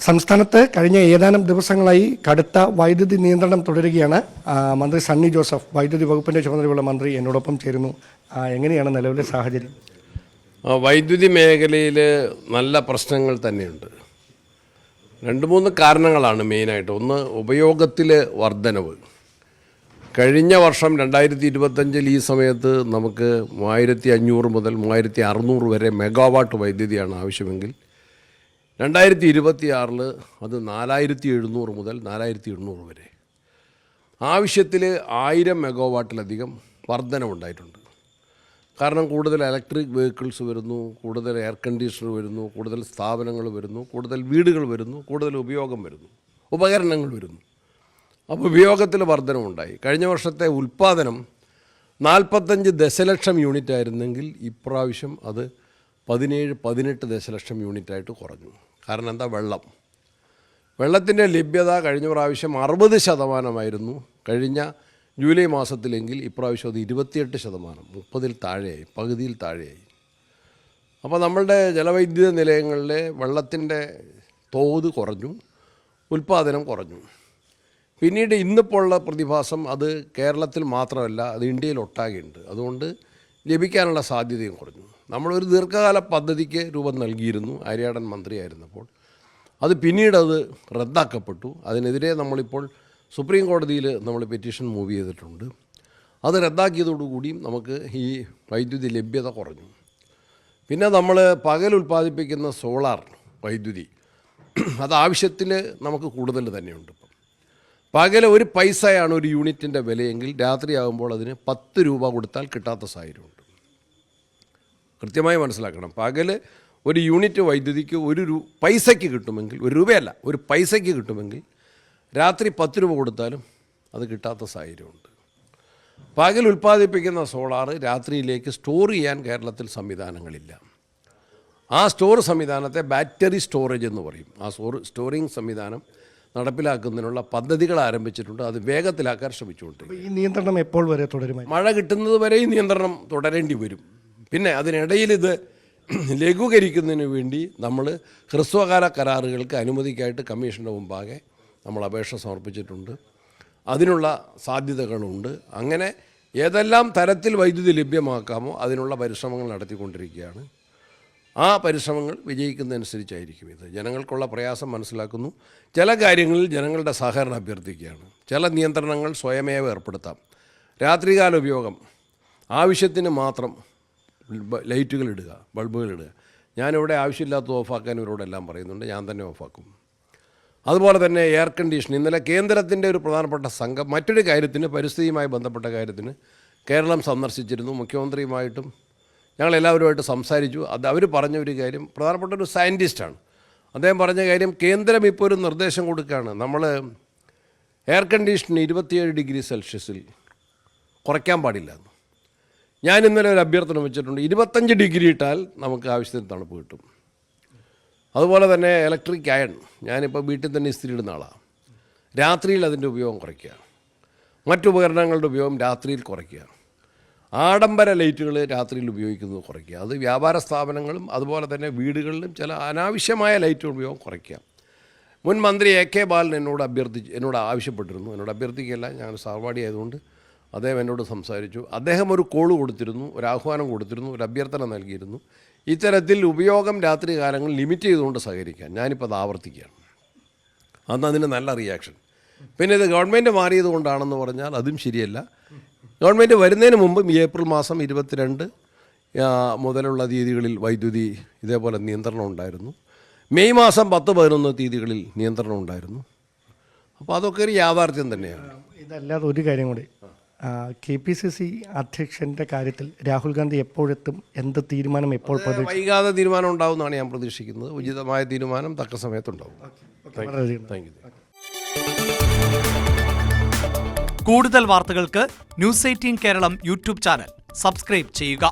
സംസ്ഥാനത്ത് കഴിഞ്ഞ ഏതാനും ദിവസങ്ങളായി കടുത്ത വൈദ്യുതി നിയന്ത്രണം തുടരുകയാണ്. മന്ത്രി സണ്ണി ജോസഫ്, വൈദ്യുതി വകുപ്പിൻ്റെ ചുമതലയുള്ള മന്ത്രി, എന്നോടൊപ്പം ചേരുന്നു. എങ്ങനെയാണ് നിലവിലെ സാഹചര്യം? വൈദ്യുതി മേഖലയിൽ നല്ല പ്രശ്നങ്ങൾ തന്നെയുണ്ട്. 2-3 കാരണങ്ങളാണ് മെയിനായിട്ട്. ഒന്ന്, ഉപയോഗത്തിൽ വർധനവ്. കഴിഞ്ഞ വർഷം 2025 ഈ സമയത്ത് നമുക്ക് 3500 മുതൽ 3600 വരെ മെഗാവാട്ട് വൈദ്യുതിയാണ് ആവശ്യമെങ്കിൽ 2026 അത് 4700 മുതൽ 4800 വരെ ആവശ്യത്തിൽ 1000 മെഗാവാട്ടിലധികം വർധനവുണ്ടായിട്ടുണ്ട്. കാരണം കൂടുതൽ ഇലക്ട്രിക് വെഹിക്കിൾസ് വരുന്നു, കൂടുതൽ എയർ കണ്ടീഷണർ വരുന്നു, കൂടുതൽ സ്ഥാപനങ്ങൾ വരുന്നു, കൂടുതൽ വീടുകൾ വരുന്നു, കൂടുതൽ ഉപയോഗം വരുന്നു, ഉപകരണങ്ങൾ വരുന്നു. അപ്പോൾ ഉപയോഗത്തിൽ വർധനവുണ്ടായി. കഴിഞ്ഞ വർഷത്തെ ഉൽപ്പാദനം 45 ദശലക്ഷം യൂണിറ്റ് ആയിരുന്നെങ്കിൽ ഇപ്രാവശ്യം അത് 17-18 ദശലക്ഷം യൂണിറ്റായിട്ട് കുറഞ്ഞു. കാരണം എന്താ? വെള്ളത്തിൻ്റെ ലഭ്യത കഴിഞ്ഞ പ്രാവശ്യം 60% കഴിഞ്ഞ ജൂലൈ മാസത്തിലെങ്കിൽ ഇപ്രാവശ്യം അത് 28%, 30-ൽ താഴെയായി, പകുതിയിൽ താഴെയായി. അപ്പോൾ നമ്മളുടെ ജലവൈദ്യുത നിലയങ്ങളിലെ വെള്ളത്തിൻ്റെ തോത് കുറഞ്ഞു, ഉൽപ്പാദനം കുറഞ്ഞു. പിന്നീട് ഇന്നിപ്പോൾ ഉള്ള പ്രതിഭാസം അത് കേരളത്തിൽ മാത്രമല്ല, അത് ഇന്ത്യയിലൊട്ടാകെയുണ്ട്. അതുകൊണ്ട് ലഭിക്കാനുള്ള സാധ്യതയും കുറഞ്ഞു. നമ്മളൊരു ദീർഘകാല പദ്ധതിക്ക് രൂപം നൽകിയിരുന്നു ആര്യാടൻ മന്ത്രിയായിരുന്നപ്പോൾ. അത് പിന്നീടത് റദ്ദാക്കപ്പെട്ടു. അതിനെതിരെ നമ്മളിപ്പോൾ സുപ്രീം കോടതിയിൽ നമ്മൾ പെറ്റീഷൻ മൂവ് ചെയ്തിട്ടുണ്ട്. അത് റദ്ദാക്കിയതോടുകൂടി നമുക്ക് ഈ വൈദ്യുതി ലഭ്യത കുറഞ്ഞു. പിന്നെ നമ്മൾ പകൽ ഉൽപ്പാദിപ്പിക്കുന്ന സോളാർ വൈദ്യുതി അത് ആവശ്യത്തിൽ നമുക്ക് കൂടുതൽ തന്നെയുണ്ട്. ഇപ്പം പകൽ 1 പൈസയാണ് ഒരു യൂണിറ്റിൻ്റെ വിലയെങ്കിൽ രാത്രിയാകുമ്പോൾ അതിന് 10 രൂപ കൊടുത്താൽ കിട്ടാത്ത സാഹചര്യമുണ്ട്. കൃത്യമായി മനസ്സിലാക്കണം. പകൽ ഒരു യൂണിറ്റ് വൈദ്യുതിക്ക് 1 പൈസയ്ക്ക് കിട്ടുമെങ്കിൽ, 1 രൂപയല്ല, 1 പൈസയ്ക്ക് കിട്ടുമെങ്കിൽ രാത്രി 10 രൂപ കൊടുത്താലും അത് കിട്ടാത്ത സാഹചര്യമുണ്ട്. പകൽ ഉൽപ്പാദിപ്പിക്കുന്ന സോളാർ രാത്രിയിലേക്ക് സ്റ്റോർ ചെയ്യാൻ കേരളത്തിൽ സംവിധാനങ്ങളില്ല. ആ സ്റ്റോർ സംവിധാനത്തെ ബാറ്ററി സ്റ്റോറേജ് എന്ന് പറയും. ആ സ്റ്റോറിങ് സംവിധാനം നടപ്പിലാക്കുന്നതിനുള്ള പദ്ധതികൾ ആരംഭിച്ചിട്ടുണ്ട്. അത് വേഗത്തിലാക്കാൻ ശ്രമിച്ചുകൊണ്ടിരിക്കും. ഈ നിയന്ത്രണം എപ്പോൾ വരെ തുടരും? മഴ കിട്ടുന്നത് വരെ ഈ നിയന്ത്രണം തുടരേണ്ടി വരും. പിന്നെ അതിനിടയിൽ ഇത് ലഘൂകരിക്കുന്നതിന് വേണ്ടി നമ്മൾ ഹ്രസ്വകാല കരാറുകൾക്ക് അനുമതിക്കായിട്ട് കമ്മീഷൻ്റെ മുമ്പാകെ നമ്മൾ അപേക്ഷ സമർപ്പിച്ചിട്ടുണ്ട്. അതിനുള്ള സാധ്യതകളുണ്ട്. അങ്ങനെ ഏതെല്ലാം തരത്തിൽ വൈദ്യുതി ലഭ്യമാക്കാമോ അതിനുള്ള പരിശ്രമങ്ങൾ നടത്തിക്കൊണ്ടിരിക്കുകയാണ്. ആ പരിശ്രമങ്ങൾ വിജയിക്കുന്നതനുസരിച്ചായിരിക്കും ഇത്. ജനങ്ങൾക്കുള്ള പ്രയാസം മനസ്സിലാക്കുന്നു. ചില കാര്യങ്ങളിൽ ജനങ്ങളുടെ സഹകരണം അഭ്യർത്ഥിക്കുകയാണ്. ചില നിയന്ത്രണങ്ങൾ സ്വയമേവ ഏർപ്പെടുത്താം. രാത്രികാല ഉപയോഗം ആവശ്യത്തിന് മാത്രം ലൈറ്റുകൾ ഇടുക, ബൾബുകൾ ഇടുക. ഞാനിവിടെ ആവശ്യമില്ലാത്ത ഓഫാക്കാൻ ഇവരോടെല്ലാം പറയുന്നുണ്ട്. ഞാൻ തന്നെ ഓഫാക്കും. അതുപോലെ തന്നെ എയർ കണ്ടീഷൻ. ഇന്നലെ കേന്ദ്രത്തിൻ്റെ ഒരു പ്രധാനപ്പെട്ട സംഘം മറ്റൊരു കാര്യത്തിന്, പരിസ്ഥിതിയുമായി ബന്ധപ്പെട്ട കാര്യത്തിന് കേരളം സന്ദർശിച്ചിരുന്നു. മുഖ്യമന്ത്രിയുമായിട്ടും ഞങ്ങളെല്ലാവരുമായിട്ട് സംസാരിച്ചു. അവർ പറഞ്ഞ ഒരു കാര്യം, പ്രധാനപ്പെട്ട ഒരു സയൻറ്റിസ്റ്റാണ്, അദ്ദേഹം പറഞ്ഞ കാര്യം, കേന്ദ്രം ഇപ്പോൾ ഒരു നിർദ്ദേശം കൊടുക്കുകയാണ്. നമ്മൾ എയർ കണ്ടീഷൻ 27 ഡിഗ്രി സെൽഷ്യസിൽ കുറയ്ക്കാൻ പാടില്ല. ഞാൻ ഇന്നലെ ഒരു അഭ്യർത്ഥന വെച്ചിട്ടുണ്ട്. 25 ഡിഗ്രി ഇട്ടാൽ നമുക്ക് ആവശ്യത്തിന് തണുപ്പ് കിട്ടും. അതുപോലെ തന്നെ ഇലക്ട്രിക് അയൺ, ഞാനിപ്പോൾ വീട്ടിൽ തന്നെ ഇസ്തിരി ഇടുന്ന ആളാണ്. രാത്രിയിൽ അതിൻ്റെ ഉപയോഗം കുറയ്ക്കുക, മറ്റുപകരണങ്ങളുടെ ഉപയോഗം രാത്രിയിൽ കുറയ്ക്കുക, ആഡംബര ലൈറ്റുകൾ രാത്രിയിൽ ഉപയോഗിക്കുന്നത് കുറയ്ക്കുക. അത് വ്യാപാര സ്ഥാപനങ്ങളും അതുപോലെ തന്നെ വീടുകളിലും ചില അനാവശ്യമായ ലൈറ്റ് ഉപയോഗം കുറയ്ക്കുക. മുൻ മന്ത്രി AK ബാലൻ എന്നോട് ആവശ്യപ്പെട്ടിരുന്നു. എന്നോട് അഭ്യർത്ഥിക്കുകയല്ല, ഞാൻ സഹപാഠി ആയതുകൊണ്ട് അദ്ദേഹം എന്നോട് സംസാരിച്ചു. അദ്ദേഹം ഒരു കോൾ കൊടുത്തിരുന്നു, ഒരു ആഹ്വാനം കൊടുത്തിരുന്നു, ഒരു അഭ്യർത്ഥന നൽകിയിരുന്നു. ഇത്തരത്തിൽ ഉപയോഗം രാത്രി കാലങ്ങളിൽ ലിമിറ്റ് ചെയ്തുകൊണ്ട് സഹകരിക്കാൻ. ഞാനിപ്പോൾ അത് ആവർത്തിക്കുകയാണ്. അന്ന് അതിന് നല്ല റിയാക്ഷൻ. പിന്നെ ഇത് ഗവൺമെൻറ് മാറിയത് കൊണ്ടാണെന്ന് പറഞ്ഞാൽ അതും ശരിയല്ല. ഗവൺമെൻറ് വരുന്നതിന് മുമ്പ് ഏപ്രിൽ മാസം 22 മുതലുള്ള തീയതികളിൽ വൈദ്യുതി ഇതേപോലെ നിയന്ത്രണം ഉണ്ടായിരുന്നു. മെയ് മാസം 10-11 തീയതികളിൽ നിയന്ത്രണം ഉണ്ടായിരുന്നു. അപ്പോൾ അതൊക്കെ ഒരു യാഥാർത്ഥ്യം തന്നെയാണ്. ഇതല്ലാതെ ഒരു കാര്യം കൂടി, KPCC അധ്യക്ഷൻ്റെ കാര്യത്തിൽ രാഹുൽ ഗാന്ധി എപ്പോഴെത്തും? എന്ത് തീരുമാനം എപ്പോൾ? വൈകാതെ തീരുമാനം ഉണ്ടാവുമെന്നാണ് ഞാൻ പ്രതീക്ഷിക്കുന്നത്. ഉചിതമായ തീരുമാനം തക്ക സമയത്തുണ്ടാവും. Thank you. കൂടുതൽ വാർത്തകൾക്ക് News 18 Keralam YouTube channel subscribe ചെയ്യുക.